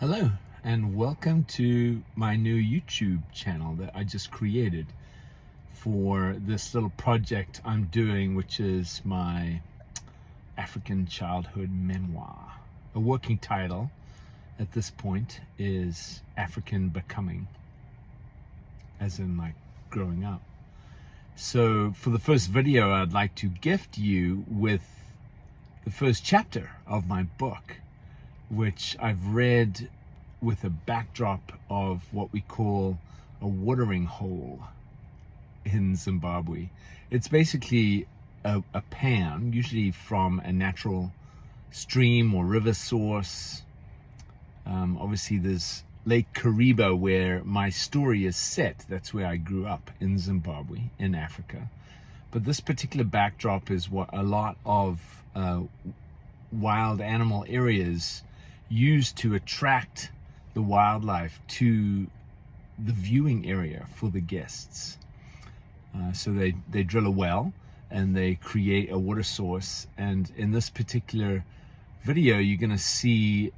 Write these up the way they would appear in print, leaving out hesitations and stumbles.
Hello and welcome to my new YouTube channel that I just created for this little project I'm doing, which is my African childhood memoir. A working title at this point is African Becoming, as in like growing up. So for the first video, I'd like to gift you with the first chapter of my book, which I've read with a backdrop of what we call a watering hole in Zimbabwe. It's basically a pan, usually from a natural stream or river source. Obviously there's Lake Kariba where my story is set. That's where I grew up, in Zimbabwe, in Africa. But this particular backdrop is what a lot of wild animal areas use to attract the wildlife to the viewing area for the guests. So they drill a well and they create a water source. And in this particular video, you're going to see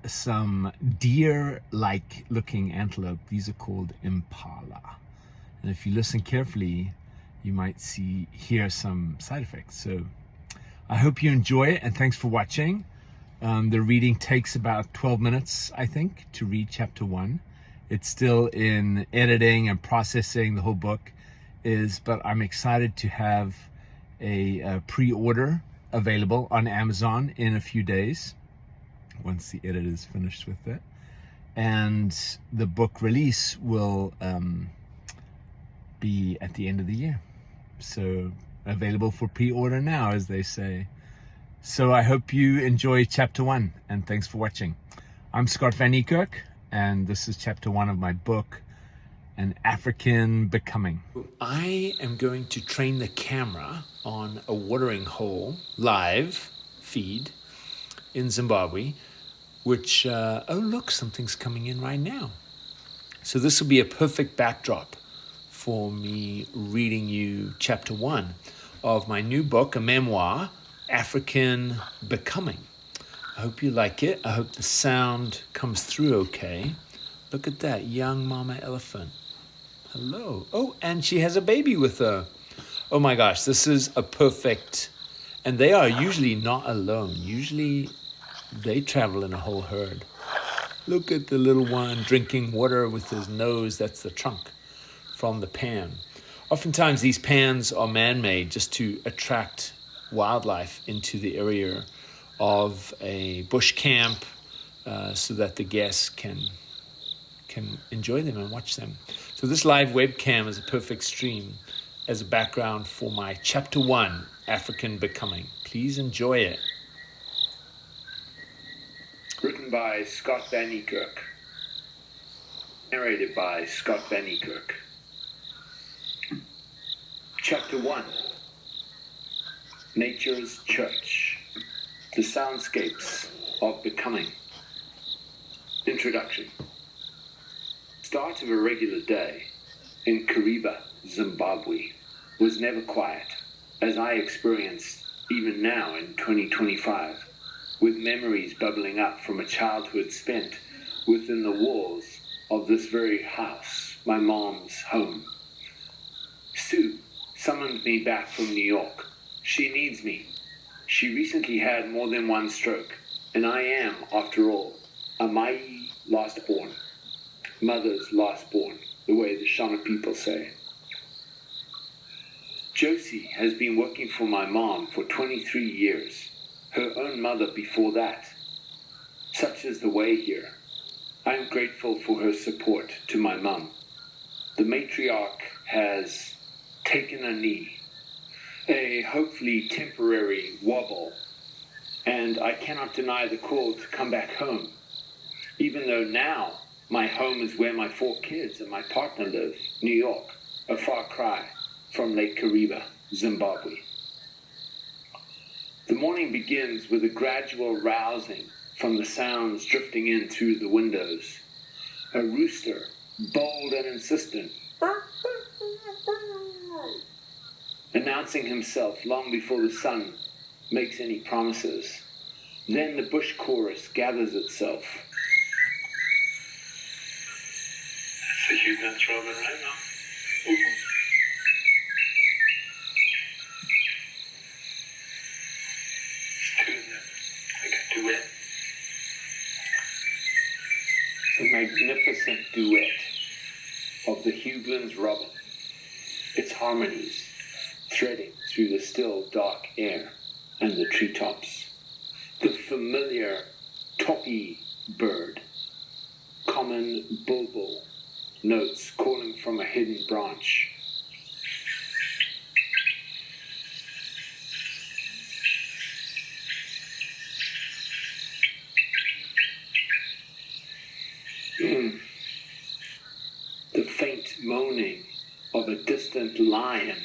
some deer-like looking antelope. These are called impala. And if you listen carefully, you might hear some side effects. So I hope you enjoy it, and thanks for watching. The reading takes about 12 minutes, I think, to read chapter 1. It's still in editing and processing, the whole book is, but I'm excited to have a pre-order available on Amazon in a few days, once the edit is finished with it. And the book release will be at the end of the year. So available for pre-order now, as they say. So I hope you enjoy chapter 1, and thanks for watching. I'm Scott Van Niekerk, and this is chapter 1 of my book, An African Becoming. I am going to train the camera on a watering hole live feed in Zimbabwe, which, oh look, something's coming in right now. So this will be a perfect backdrop for me reading you chapter 1 of my new book, a memoir, African Becoming. I hope you like it. I hope the sound comes through okay. Look at that young mama elephant. Hello. Oh, and she has a baby with her. Oh my gosh, this is a perfect, and they are usually not alone. Usually they travel in a whole herd. Look at the little one drinking water with his nose. That's the trunk from the pan. Oftentimes these pans are man-made just to attract wildlife into the area of a bush camp, so that the guests can enjoy them and watch them. So this live webcam is a perfect stream as a background for my chapter 1, African Becoming. Please enjoy it. Written by Scott Van Niekerk. Narrated by Scott Van Niekerk. Chapter 1. Nature's Church. The Soundscapes of Becoming. Introduction. Start of a regular day in Kariba, Zimbabwe, was never quiet, as I experience even now in 2025, with memories bubbling up from a childhood spent within the walls of this very house, my mom's home. Sue summoned me back from New York. She needs me. She recently had more than one stroke, and I am, after all, a Mai last born. Mother's last born, the way the Shona people say. Josie has been working for my mom for 23 years, her own mother before that. Such is the way here. I am grateful for her support to my mom. The matriarch has taken a knee, a hopefully temporary wobble, and I cannot deny the call to come back home, even though now my home is where my 4 kids and my partner live, New York, a far cry from Lake Kariba, Zimbabwe. The morning begins with a gradual rousing from the sounds drifting in through the windows. A rooster, bold and insistent, announcing himself long before the sun makes any promises. Then the bush chorus gathers itself. The Huguenot's robin right now. It's tuned like a duet. It's a magnificent duet of the Huguenot's robin. Its harmonies threading through the still dark air and the treetops. The familiar toppy bird, common bulbul notes calling from a hidden branch. The faint moaning of a distant lion.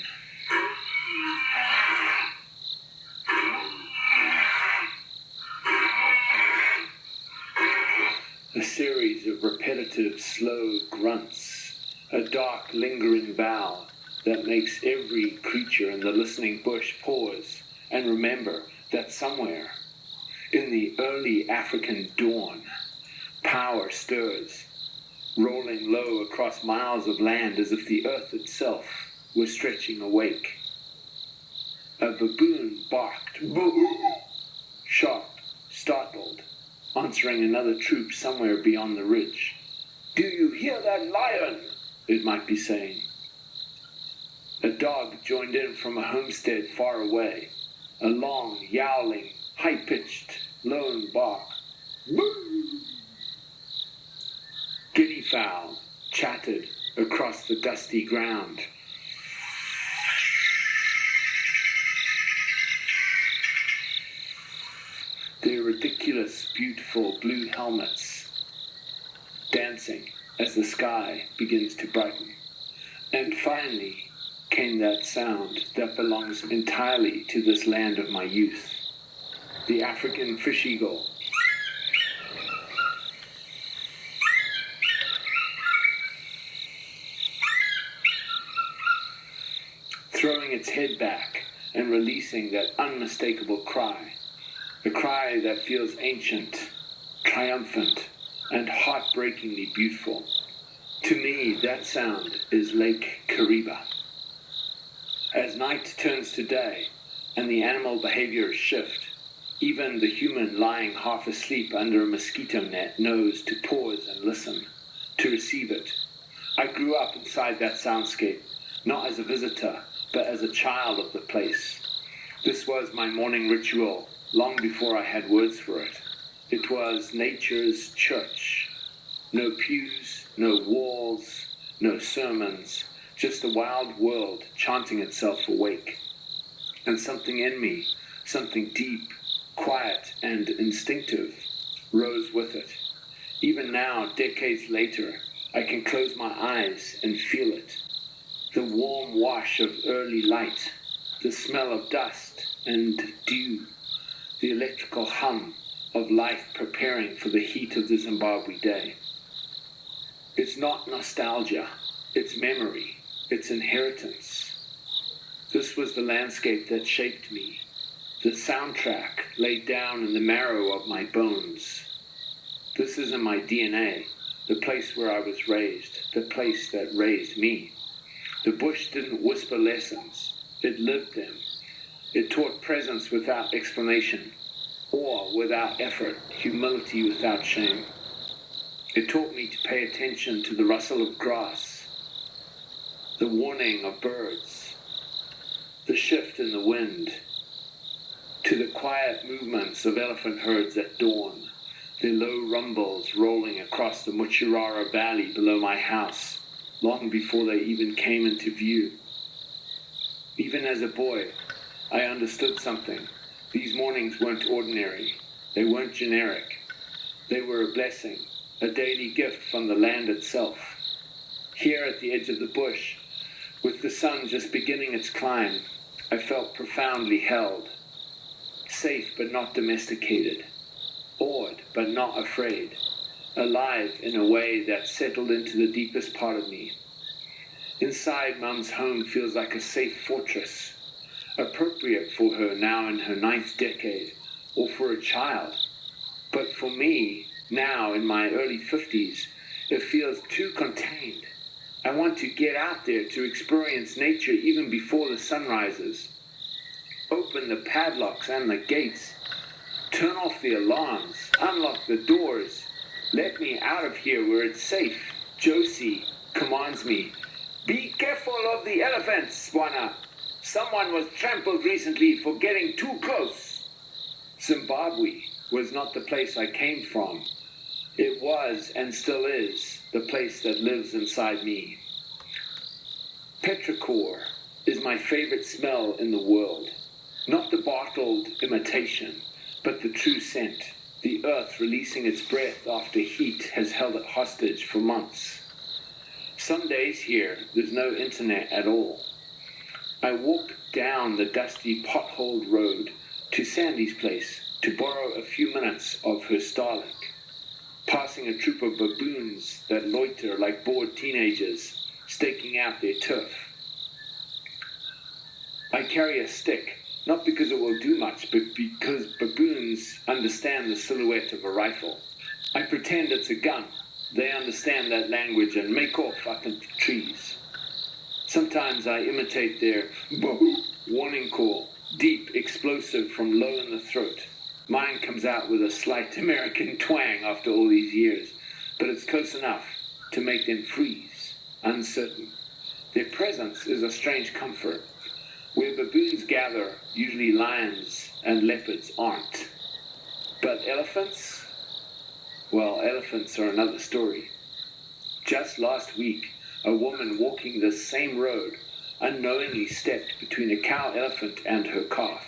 A series of repetitive, slow grunts, a dark, lingering bow that makes every creature in the listening bush pause and remember that somewhere in the early African dawn, power stirs, rolling low across miles of land as if the earth itself were stretching awake. A baboon barked, boo, sharp, startled, answering another troop somewhere beyond the ridge. "Do you hear that lion?" it might be saying. A dog joined in from a homestead far away, a long, yowling, high-pitched, lone bark. Boo! Guinea fowl chattered across the dusty ground. Their ridiculous, beautiful blue helmets dancing as the sky begins to brighten. And finally came that sound that belongs entirely to this land of my youth, the African fish eagle. Throwing its head back and releasing that unmistakable cry, a cry that feels ancient, triumphant, and heartbreakingly beautiful. To me, that sound is Lake Kariba. As night turns to day and the animal behaviors shift, even the human lying half asleep under a mosquito net knows to pause and listen, to receive it. I grew up inside that soundscape, not as a visitor, but as a child of the place. This was my morning ritual, long before I had words for it. It was nature's church. No pews, no walls, no sermons, just a wild world chanting itself awake. And something in me, something deep, quiet, and instinctive, rose with it. Even now, decades later, I can close my eyes and feel it. The warm wash of early light, the smell of dust and dew, the electrical hum of life preparing for the heat of the Zimbabwe day. It's not nostalgia, it's memory, it's inheritance. This was the landscape that shaped me, the soundtrack laid down in the marrow of my bones. This is in my DNA, the place where I was raised, the place that raised me. The bush didn't whisper lessons, it lived them. It taught presence without explanation, awe without effort, humility without shame. It taught me to pay attention to the rustle of grass, the warning of birds, the shift in the wind, to the quiet movements of elephant herds at dawn, their low rumbles rolling across the Muchirara Valley below my house, long before they even came into view. Even as a boy, I understood something. These mornings weren't ordinary. They weren't generic. They were a blessing, a daily gift from the land itself. Here at the edge of the bush, with the sun just beginning its climb, I felt profoundly held, safe but not domesticated, awed but not afraid, alive in a way that settled into the deepest part of me. Inside, Mum's home feels like a safe fortress, appropriate for her now in her 9th decade, or for a child. But for me, now in my early 50s, It feels too contained. I want to get out there to experience nature even before the sun rises. Open the padlocks and the gates. Turn off the alarms. Unlock the doors. Let me out of here where it's safe. Josie commands me. Be careful of the elephants, Swana. Someone was trampled recently for getting too close. Zimbabwe was not the place I came from. It was, and still is, the place that lives inside me. Petrichor is my favorite smell in the world. Not the bottled imitation, but the true scent. The earth releasing its breath after heat has held it hostage for months. Some days here, there's no internet at all. I walk down the dusty, potholed road to Sandy's place to borrow a few minutes of her Starlink, passing a troop of baboons that loiter like bored teenagers, staking out their turf. I carry a stick, not because it will do much, but because baboons understand the silhouette of a rifle. I pretend it's a gun. They understand that language and make off up into trees. Sometimes I imitate their boo warning call, deep, explosive from low in the throat. Mine comes out with a slight American twang after all these years, but it's close enough to make them freeze, uncertain. Their presence is a strange comfort. Where baboons gather, usually lions and leopards aren't. But elephants? Well, elephants are another story. Just last week, a woman walking this same road unknowingly stepped between a cow elephant and her calf.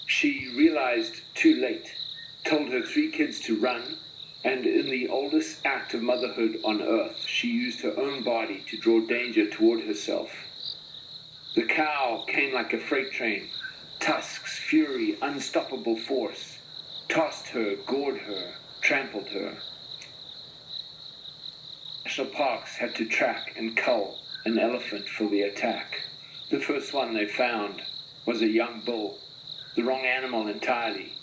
She realized too late, told her 3 kids to run, and in the oldest act of motherhood on earth, she used her own body to draw danger toward herself. The cow came like a freight train, tusks, fury, unstoppable force, tossed her, gored her, trampled her. National parks had to track and cull an elephant for the attack. The first one they found was a young bull, the wrong animal entirely.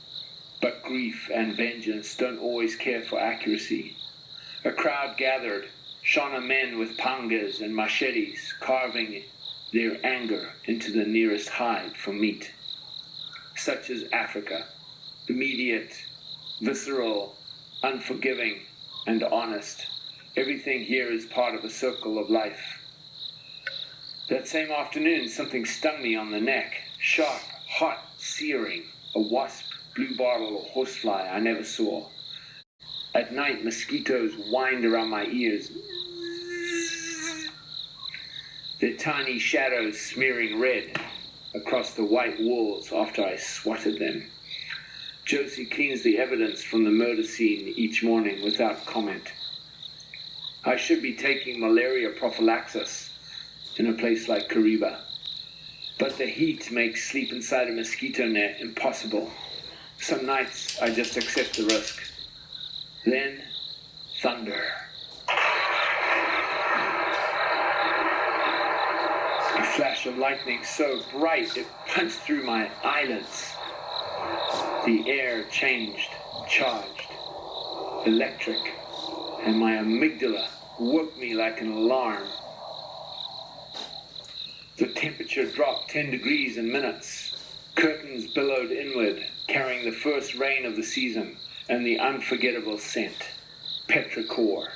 But grief and vengeance don't always care for accuracy. A crowd gathered, Shona men with pangas and machetes, carving their anger into the nearest hide for meat. Such is Africa, immediate, visceral, unforgiving, and honest. Everything here is part of a circle of life. That same afternoon, something stung me on the neck. Sharp, hot, searing. A wasp, bluebottle, or horsefly I never saw. At night, mosquitoes whined around my ears, their tiny shadows smearing red across the white walls after I swatted them. Josie cleans the evidence from the murder scene each morning without comment. I should be taking malaria prophylaxis in a place like Kariba, but the heat makes sleep inside a mosquito net impossible. Some nights I just accept the risk. Then, thunder. A flash of lightning so bright it punched through my eyelids. The air changed, charged, electric, and my amygdala woke me like an alarm. The temperature dropped 10 degrees in minutes. Curtains billowed inward, carrying the first rain of the season and the unforgettable scent. Petrichor,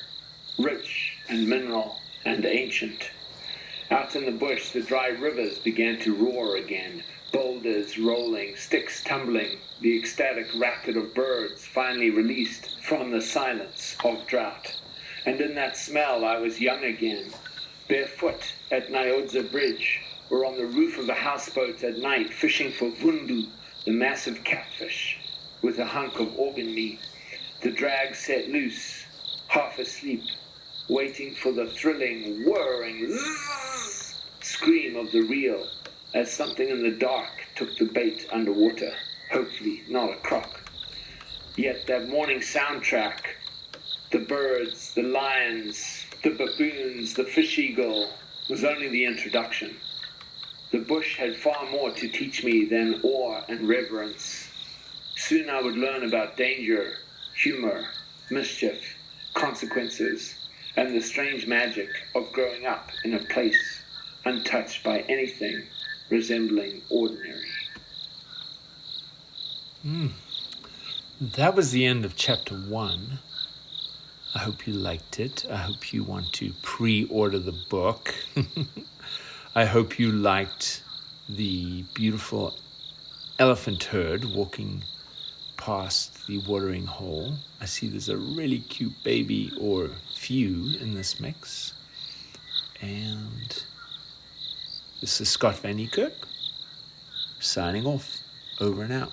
rich and mineral and ancient. Out in the bush, the dry rivers began to roar again, boulders rolling, sticks tumbling, the ecstatic racket of birds finally released from the silence of drought. And in that smell, I was young again, barefoot at Nyodza Bridge, or on the roof of a houseboat at night, fishing for vundu, the massive catfish, with a hunk of organ meat, the drag set loose, half asleep, waiting for the thrilling, whirring scream of the reel as something in the dark took the bait underwater, hopefully not a croc. Yet that morning soundtrack, the birds, the lions, the baboons, the fish eagle, was only the introduction. The bush had far more to teach me than awe and reverence. Soon I would learn about danger, humor, mischief, consequences, and the strange magic of growing up in a place untouched by anything resembling ordinary. That was the end of chapter 1. I hope you liked it. I hope you want to pre-order the book. I hope you liked the beautiful elephant herd walking past the watering hole. I see there's a really cute baby or few in this mix. And this is Scott Van Niekerk signing off. Over and out.